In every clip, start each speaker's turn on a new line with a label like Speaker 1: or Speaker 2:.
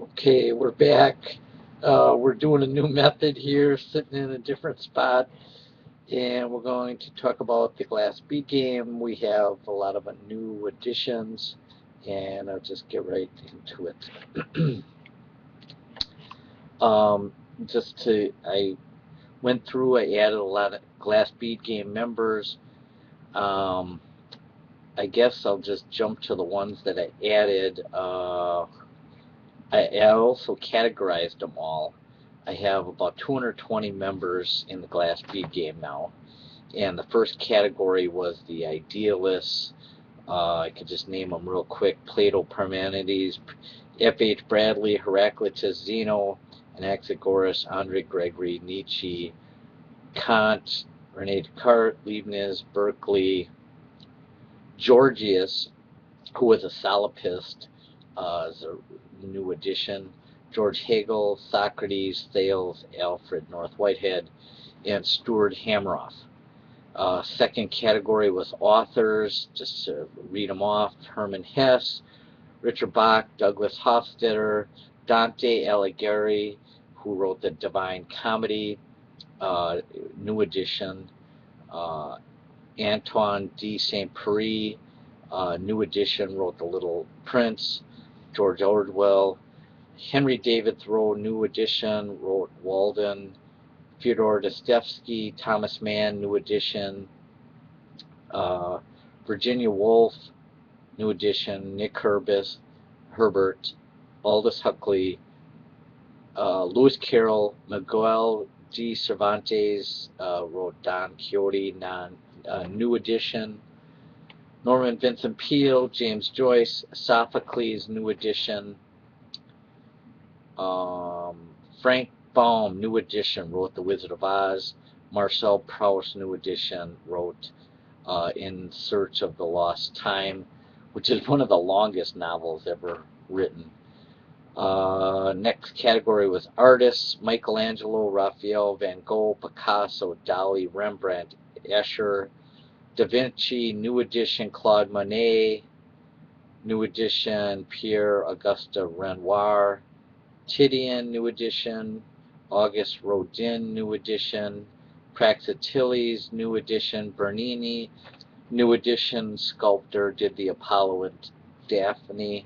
Speaker 1: Okay, we're back. We're doing a new method here, sitting in a different spot, and we're going to talk about the Glass Bead game. We have a lot of new additions, and I'll just get right into it. um, I went through, I added a lot of Glass Bead game members. Um, I guess I'll just jump to the ones that I added. I also categorized them all. I have about 220 members in the Glass Bead game now. And the first category was the idealists. I could just name them real quick: Plato, Parmenides, F.H. Bradley, Heraclitus, Zeno, Anaxagoras, Andre Gregory, Nietzsche, Kant, Rene Descartes, Leibniz, Berkeley, Georgius, who was a solipsist, is a new addition. George Hegel, Socrates, Thales, Alfred North Whitehead, and Stuart Hameroff. Second category was authors, just to read them off: Hermann Hesse, Richard Bach, Douglas Hofstadter, Dante Alighieri, who wrote the Divine Comedy, new edition. Uh, Antoine de Saint-Péry, new edition, wrote The Little Prince. George Orwell. Henry David Thoreau, new edition, wrote Walden. Fyodor Dostoevsky, Thomas Mann, new edition. Uh, Virginia Woolf, new edition. Nick Herbert, Aldous Huxley, Lewis Carroll, Miguel de Cervantes, wrote Don Quixote, new edition. Norman Vincent Peale, James Joyce, Sophocles, new edition. Frank Baum, new edition, wrote The Wizard of Oz. Marcel Proust, new edition, wrote In Search of the Lost Time, which is one of the longest novels ever written. Next category was artists: Michelangelo, Raphael, Van Gogh, Picasso, Dali, Rembrandt, Escher, Da Vinci, new edition, Claude Monet, new edition, Pierre Auguste Renoir, Titian, new edition, Auguste Rodin, new edition, Praxiteles, new edition, Bernini, new edition, sculptor, did the Apollo and Daphne,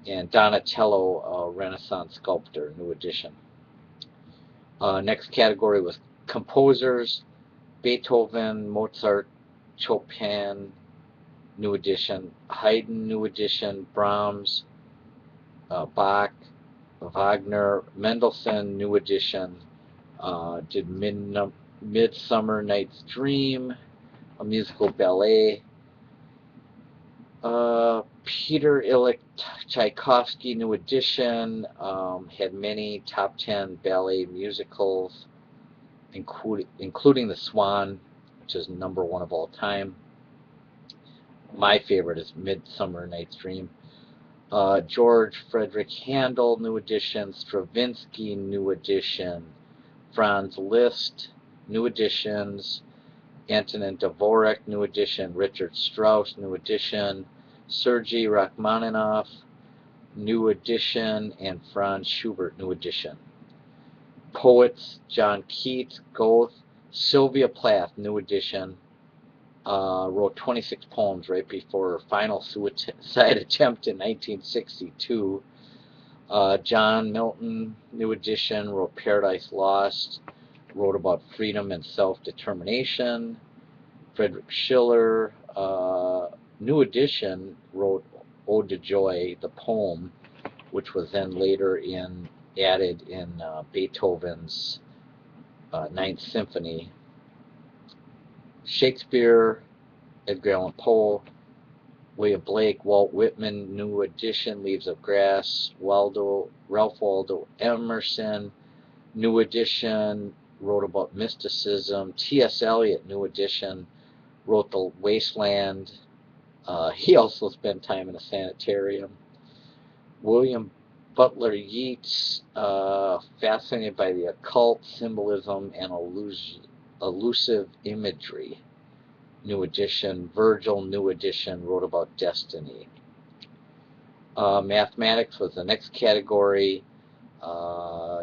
Speaker 1: and Donatello, Renaissance sculptor, new edition. Next category was composers: Beethoven, Mozart, Chopin, new edition; Haydn, new edition; Brahms, Bach, Wagner, Mendelssohn, new edition. Did Midsummer Night's Dream, a musical ballet. Peter Ilich Tchaikovsky, new edition, had many top 10 ballet musicals, including The Swan, which is #1 of all time. My favorite is Midsummer Night's Dream. George Frederick Handel, new edition; Stravinsky, new edition; Franz Liszt, new editions; Antonin Dvorak, new edition; Richard Strauss, new edition; Sergei Rachmaninoff, new edition; and Franz Schubert, new edition. Poets: John Keats, Goethe; Sylvia Plath, new edition. Wrote 26 poems right before her final suicide attempt in 1962. John Milton, new edition, wrote Paradise Lost, wrote about freedom and self-determination. Friedrich Schiller, new edition, wrote Ode to Joy, the poem, which was then later added in Beethoven's Ninth Symphony. Shakespeare, Edgar Allan Poe, William Blake, Walt Whitman, new edition, Leaves of Grass; Ralph Waldo Emerson, new edition, wrote about mysticism. T.S. Eliot, new edition, wrote The Wasteland. He also spent time in a sanitarium. William Butler Yeats, fascinated by the occult, symbolism, and elusive imagery, new edition. Virgil, new edition, wrote about destiny. Mathematics was the next category.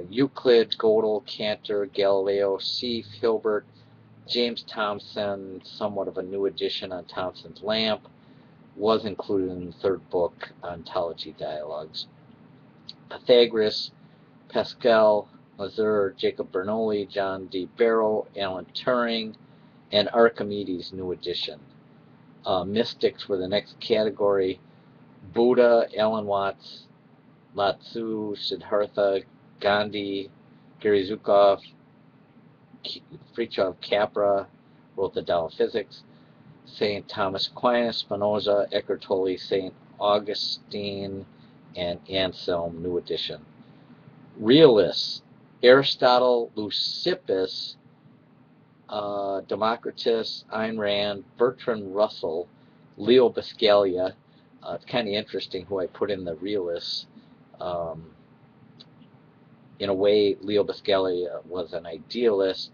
Speaker 1: Euclid, Gödel, Cantor, Galileo, C. Hilbert, James Thomson, somewhat of a new edition on Thomson's lamp, was included in the third book, Ontology Dialogues. Pythagoras, Pascal, Mazur, Jacob Bernoulli, John D. Barrow, Alan Turing, and Archimedes, new edition. Mystics were the next category. Buddha, Alan Watts, Lao-Tzu, Siddhartha, Gandhi, Gary Zukov, Fritjof Capra wrote the Tao of Physics, St. Thomas Aquinas, Spinoza, Eckhart Tolle, St. Augustine, and Anselm, new edition. Realists, Aristotle, Leucippus, Democritus, Ayn Rand, Bertrand Russell, Leo Buscaglia. It's kind of interesting who I put in the realists. In a way, Leo Buscaglia was an idealist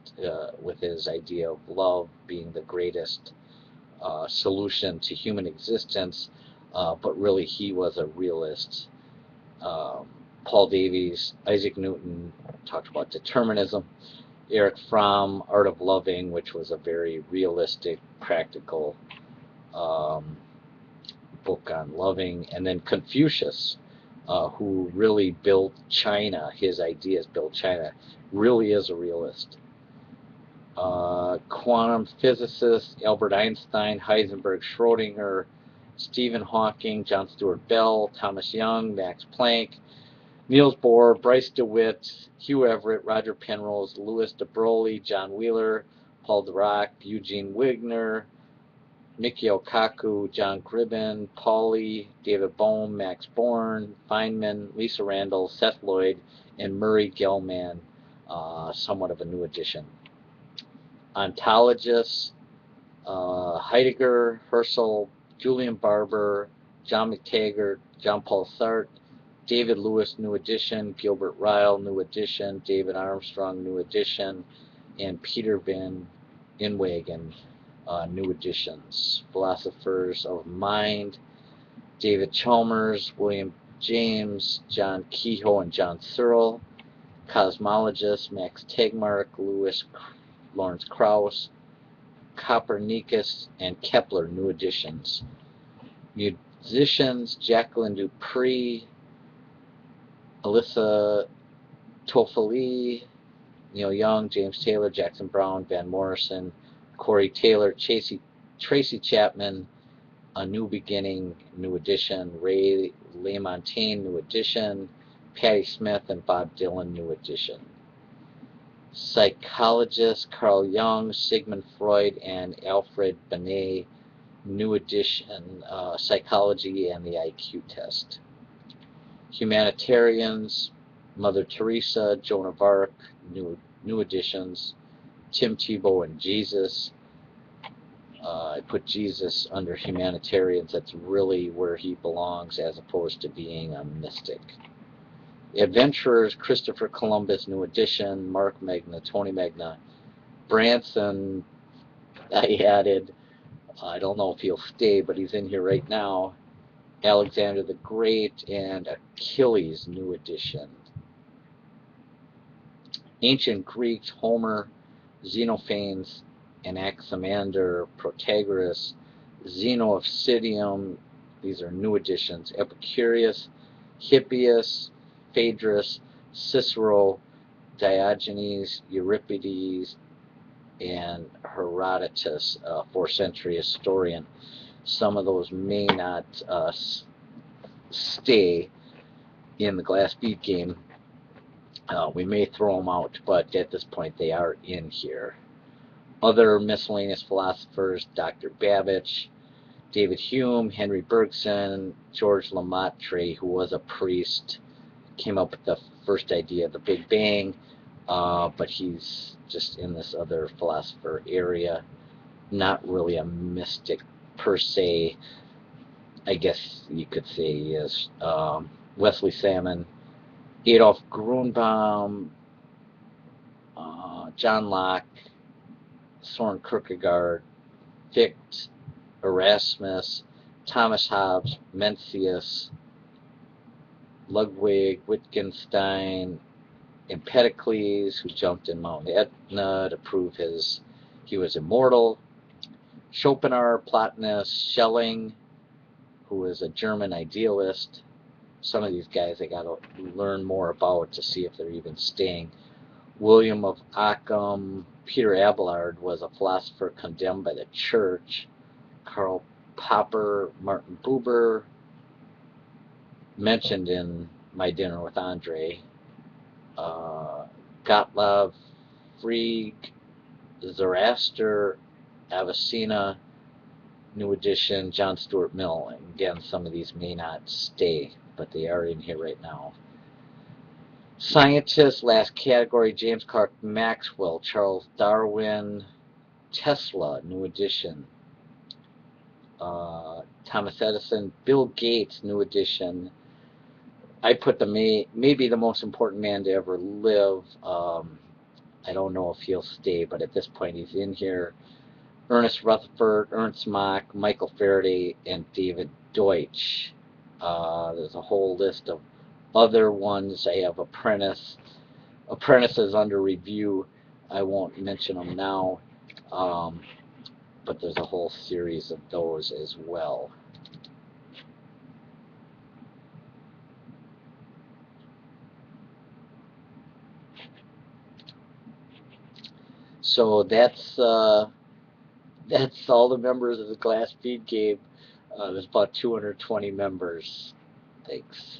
Speaker 1: with his idea of love being the greatest solution to human existence, but really he was a realist. Paul Davies, Isaac Newton talked about determinism. Erich Fromm, Art of Loving, which was a very realistic, practical book on loving. And then Confucius, who really built China, his ideas built China, really is a realist. Quantum physicists, Albert Einstein, Heisenberg, Schrodinger, Stephen Hawking, John Stuart Bell, Thomas Young, Max Planck, Niels Bohr, Bryce DeWitt, Hugh Everett, Roger Penrose, Louis de Broglie, John Wheeler, Paul Dirac, Eugene Wigner, Mikio Kaku, John Gribben, Pauli, David Bohm, Max Born, Feynman, Lisa Randall, Seth Lloyd, and Murray Gell-Mann, somewhat of a new addition. Ontologists, Heidegger, Husserl, Julian Barber, John McTaggart, Jean-Paul Sartre, David Lewis, new edition, Gilbert Ryle, new edition, David Armstrong, new edition, and Peter Van Inwagen, new editions. Philosophers of Mind, David Chalmers, William James, John Kehoe, and John Searle. Cosmologists, Max Tegmark, Lawrence Krauss, Copernicus, and Kepler, new editions. Musicians, Jacqueline Dupree, Alyssa Toffoli, Neil Young, James Taylor, Jackson Browne, Van Morrison, Corey Taylor, Tracy Chapman, A New Beginning, new edition, Ray LaMontagne, new edition, Patti Smith and Bob Dylan, new edition. Psychologists, Carl Jung, Sigmund Freud, and Alfred Binet, new edition, Psychology and the IQ Test. Humanitarians, Mother Teresa, Joan of Arc, new editions, Tim Tebow and Jesus. I put Jesus under humanitarians. That's really where he belongs as opposed to being a mystic. Adventurers, Christopher Columbus, new edition, Mark Magna, Tony Magna. Branson, I added, I don't know if he'll stay, but he's in here right now. Alexander the Great and Achilles, new edition. Ancient Greeks, Homer, Xenophanes, Anaximander, Protagoras, Zeno of Citium, these are new editions. Epicurus, Hippias, Phaedrus, Cicero, Diogenes, Euripides, and Herodotus, 4th century historian. Some of those may not stay in the glass bead game. We may throw them out, but at this point they are in here. Other miscellaneous philosophers, Dr. Babbage, David Hume, Henry Bergson, George Lemaitre, who was a priest, came up with the first idea of the Big Bang, but he's just in this other philosopher area. Not really a mystic per se. I guess you could say he is. Wesley Salmon, Adolf Grunbaum, John Locke, Soren Kierkegaard, Fichte, Erasmus, Thomas Hobbes, Mencius, Ludwig Wittgenstein, Empedocles, who jumped in Mount Etna to prove he was immortal, Schopenhauer, Plotinus, Schelling, who was a German idealist. Some of these guys I got to learn more about to see if they're even staying. William of Ockham, Peter Abelard was a philosopher condemned by the church. Karl Popper, Martin Buber, mentioned in My Dinner with Andre. Gottlob Frege, Zoroaster, Avicenna, New Edition, John Stuart Mill. And again, some of these may not stay, but they are in here right now. Scientists, last category, James Clerk Maxwell, Charles Darwin, Tesla, New Edition, Thomas Edison, Bill Gates, New Edition. I put maybe the most important man to ever live. I don't know if he'll stay, but at this point he's in here. Ernest Rutherford, Ernst Mach, Michael Faraday, and David Deutsch. There's a whole list of other ones. I have apprentices under review. I won't mention them now, but there's a whole series of those as well. So that's all the members of the Glass Bead game. There's about 220 members. Thanks.